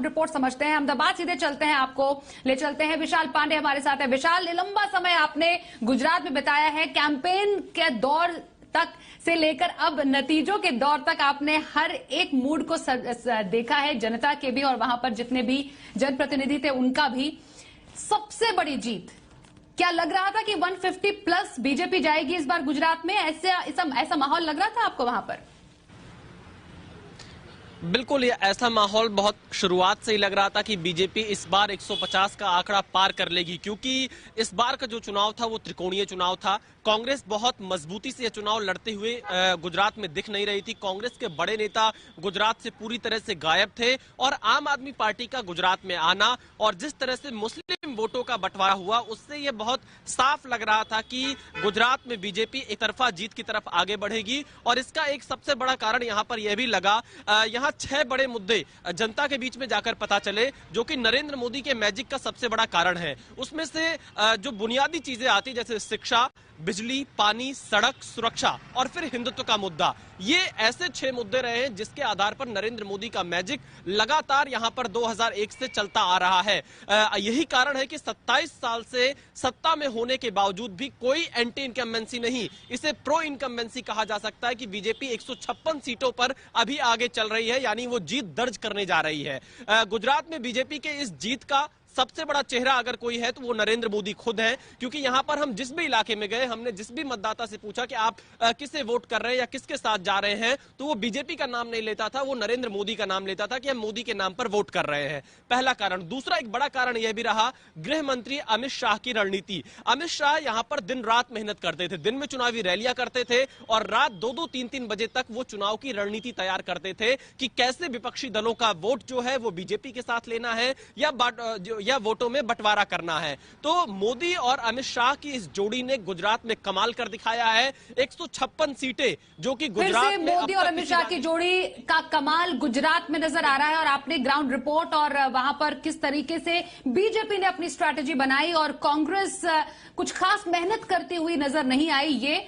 Report समझते हैं। अहमदाबाद सीधे चलते हैं, आपको ले चलते हैं। विशाल पांडे हमारे साथ है। विशाल, लंबा समय आपने गुजरात में बिताया है, कैंपेन के दौर तक से लेकर अब नतीजों के दौर तक आपने हर एक मूड को देखा है, जनता के भी और वहां पर जितने भी जनप्रतिनिधि थे उनका भी। सबसे बड़ी जीत, क्या लग रहा था कि 150 प्लस बीजेपी जाएगी इस बार गुजरात में? ऐसा माहौल लग रहा था आपको वहां पर? बिल्कुल, ये ऐसा माहौल बहुत शुरुआत से ही लग रहा था कि बीजेपी इस बार 150 का आंकड़ा पार कर लेगी, क्योंकि इस बार का जो चुनाव था वो त्रिकोणीय चुनाव था। कांग्रेस बहुत मजबूती से यह चुनाव लड़ते हुए गुजरात में दिख नहीं रही थी। कांग्रेस के बड़े नेता गुजरात से पूरी तरह से गायब थे और आम आदमी पार्टी का गुजरात में आना और जिस तरह से मुस्लिम वोटों का बंटवारा हुआ, उससे यह बहुत साफ लग रहा था कि गुजरात में बीजेपी एक तरफा जीत की तरफ आगे बढ़ेगी। और इसका एक सबसे बड़ा कारण यहां पर यह भी लगा, यहां 6 बड़े मुद्दे जनता के बीच में जाकर पता चले जो कि नरेंद्र मोदी के मैजिक का सबसे बड़ा कारण है। उसमें से जो बुनियादी चीजें आती जैसे शिक्षा, बिजली, पानी, सड़क, सुरक्षा और फिर हिंदुत्व का मुद्दा, ये ऐसे 6 मुद्दे रहे हैं जिसके आधार पर नरेंद्र मोदी का मैजिक लगातार यहां पर 2001 से चलता आ रहा है। यही कारण है कि 27 साल से सत्ता में होने के बावजूद भी कोई एंटी इनकम्बेंसी नहीं, इसे प्रो इनकम्बेंसी कहा जा सकता है कि बीजेपी 156 सीटों पर अभी आगे चल रही है, यानी वो जीत दर्ज करने जा रही है। गुजरात में बीजेपी के इस जीत का सबसे बड़ा चेहरा अगर कोई है तो वो नरेंद्र मोदी खुद है, क्योंकि यहां पर हम जिस भी इलाके में गए, हमने जिस भी मतदाता से पूछा कि आप किसे वोट कर रहे हैं या किसके साथ जा रहे हैं, तो वो बीजेपी का नाम नहीं लेता था, वो नरेंद्र मोदी का नाम लेता था कि हम मोदी के नाम पर वोट कर रहे हैं। पहला कारण। दूसरा एक बड़ा कारण यह भी रहा गृह मंत्री अमित शाह की रणनीति। अमित शाह यहां पर दिन रात मेहनत करते थे, दिन में चुनावी रैलियां करते थे और रात 2-2, 3-3 बजे तक वो चुनाव की रणनीति तैयार करते थे कि कैसे विपक्षी दलों का वोट जो है वो बीजेपी के साथ लेना है या वोटों में बंटवारा करना है। तो मोदी और अमित शाह की इस जोड़ी ने गुजरात में कमाल कर दिखाया है। 156 सीटें जो कि गुजरात में मोदी और अमित शाह की जोड़ी का कमाल गुजरात में नजर आ रहा है। और आपने ग्राउंड रिपोर्ट और वहां पर किस तरीके से बीजेपी ने अपनी स्ट्रैटेजी बनाई और कांग्रेस कुछ खास मेहनत करती हुई नजर नहीं आई, ये